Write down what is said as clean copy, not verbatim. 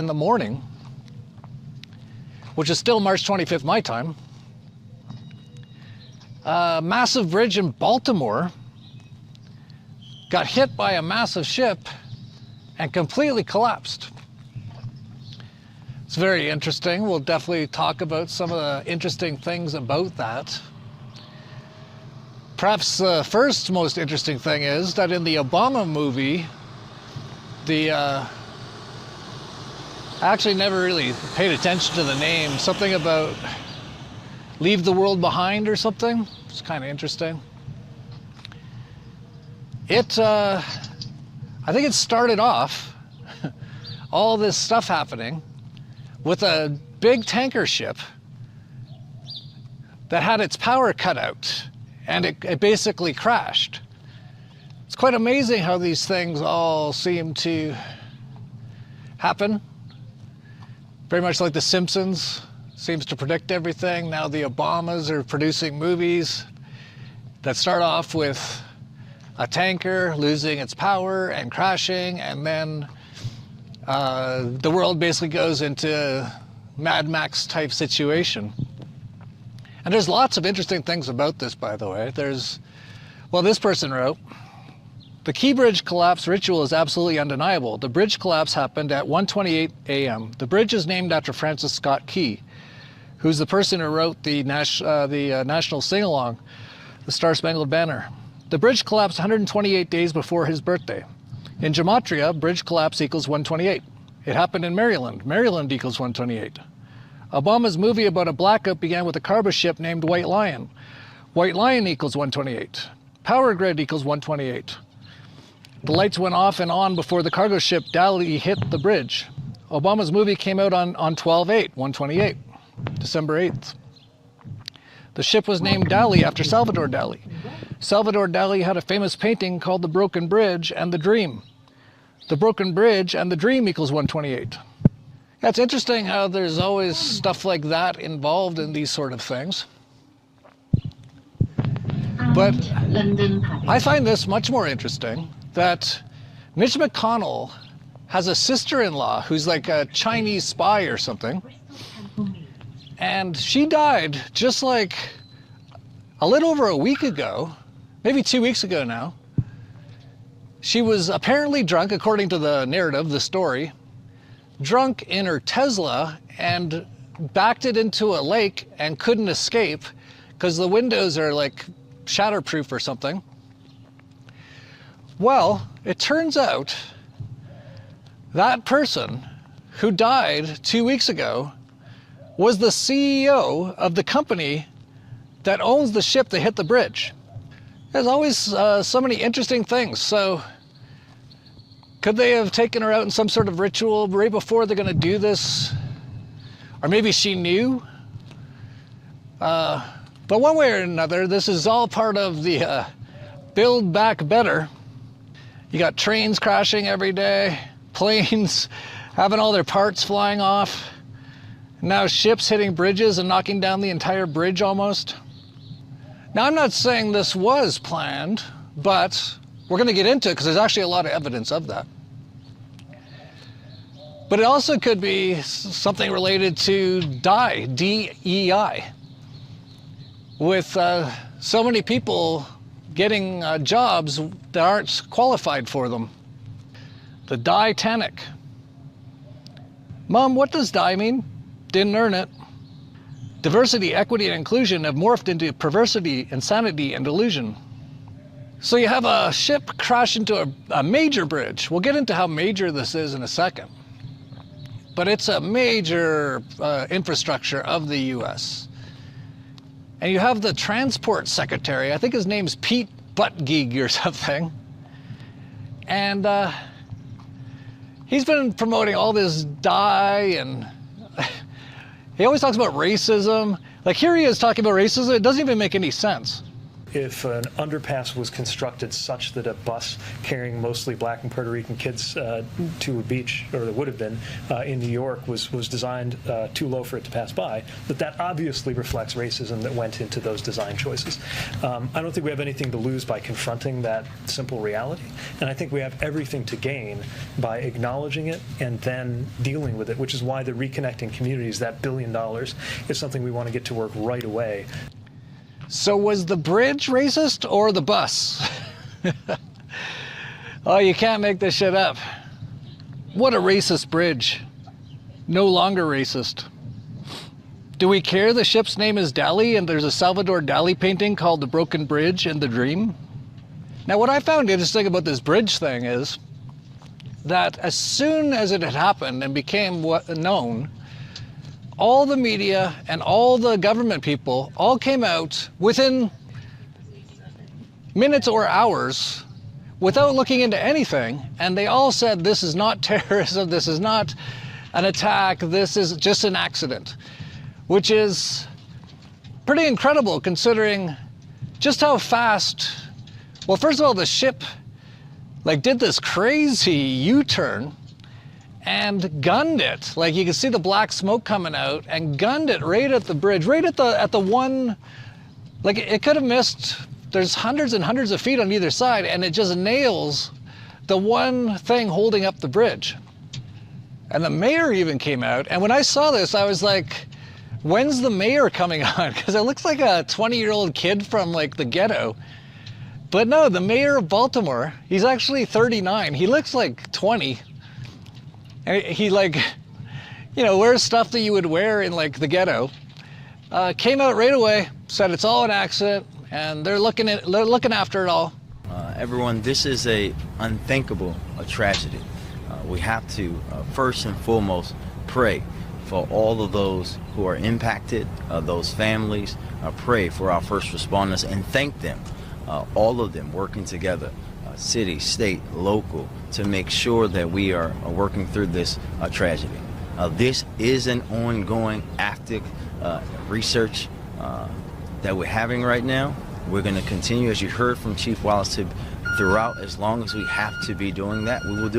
in the morning, which is still March 25th my time, a massive bridge in Baltimore got hit by a massive ship and completely collapsed. It's very interesting. We'll definitely talk about some of the interesting things about that. Perhaps the first most interesting thing is that in the Obama movie, I actually never really paid attention to the name, something about Leave the World Behind or something. It's kind of interesting. I think it started off, all this stuff happening, with a big tanker ship that had its power cut out, and it basically crashed. It's quite amazing how these things all seem to happen. Very much like The Simpsons seems to predict everything. Now the Obamas are producing movies that start off with a tanker losing its power and crashing, and then the world basically goes into Mad Max type situation. And there's lots of interesting things about this, by the way. This person wrote, "The Key Bridge collapse ritual is absolutely undeniable. The bridge collapse happened at 1:28 a.m. The bridge is named after Francis Scott Key, who's the person who wrote the national sing-along, the Star Spangled Banner. The bridge collapsed 128 days before his birthday. In gematria, bridge collapse equals 128. It happened in Maryland. Maryland equals 128. Obama's movie about a blackout began with a cargo ship named White Lion. White Lion equals 128. Power grid equals 128. The lights went off and on before the cargo ship Dali hit the bridge. Obama's movie came out on 12/8, 128, December 8th. The ship was named Dali after Salvador Dali. Salvador Dali had a famous painting called The Broken Bridge and the Dream. The Broken Bridge and the Dream equals 128. It's interesting how there's always stuff like that involved in these sort of things. But I find this much more interesting, that Mitch McConnell has a sister-in-law who's like a Chinese spy or something. And she died just like a little over a week ago, maybe 2 weeks ago now. She was apparently drunk, according to the narrative, the story, drunk in her Tesla and backed it into a lake and couldn't escape because the windows are like shatterproof or something. Well, it turns out that person who died 2 weeks ago was the CEO of the company that owns the ship that hit the bridge. There's always so many interesting things. So could they have taken her out in some sort of ritual right before they're going to do this? Or maybe she knew? But one way or another, this is all part of the Build Back Better. You got trains crashing every day, planes having all their parts flying off, now ships hitting bridges and knocking down the entire bridge almost. Now, I'm not saying this was planned, but we're going to get into it because there's actually a lot of evidence of that. But it also could be something related to DEI, D-E-I, with so many people getting jobs that aren't qualified for them. The Titanic. Mom, what does DEI mean? Didn't earn it. Diversity, equity, and inclusion have morphed into perversity, insanity, and delusion. So you have a ship crash into a major bridge. We'll get into how major this is in a second. But it's a major infrastructure of the US. And you have the transport secretary, I think his name's Pete Buttigieg or something. And he's been promoting all this DEI, and he always talks about racism. Like, here he is talking about racism. It doesn't even make any sense. if an underpass was constructed such that a bus carrying mostly black and Puerto Rican kids to a beach, or it would have been, in New York was designed too low for it to pass by, that obviously reflects racism that went into those design choices. I don't think we have anything to lose by confronting that simple reality, and I think we have everything to gain by acknowledging it and then dealing with it, which is why the Reconnecting Communities, that $1 billion, is something we want to get to work right away. So was the bridge racist or the bus? Oh, you can't make this shit up. What a racist bridge. No longer racist. Do we care the ship's name is Dali and there's a Salvador Dali painting called The Broken Bridge and the Dream? Now, what I found interesting about this bridge thing is that as soon as it had happened and became known, all the media and all the government people all came out within minutes or hours without looking into anything, and they all said this is not terrorism, this is not an attack, this is just an accident, which is pretty incredible considering just how fast, well, first of all, the ship did this crazy U-turn and gunned it. Like, you can see the black smoke coming out, and gunned it right at the bridge, right at the one, like it could have missed, there's hundreds and hundreds of feet on either side, and it just nails the one thing holding up the bridge. And the mayor even came out, and when I saw this, I was like, when's the mayor coming on? Because it looks like a 20-year-old kid from like the ghetto. But no, the mayor of Baltimore, he's actually 39. He looks like 20. And he wears stuff that you would wear in like the ghetto. Came out right away, said it's all an accident, and they're looking after it all. Everyone, this is a unthinkable tragedy. We have to first and foremost pray for all of those who are impacted, those families. Pray for our first responders and thank them, all of them working together, city, state, local, to make sure that we are working through this tragedy. This is an ongoing active research that we're having right now. We're going to continue, as you heard from Chief Wallace, throughout, as long as we have to be doing that, we will do it.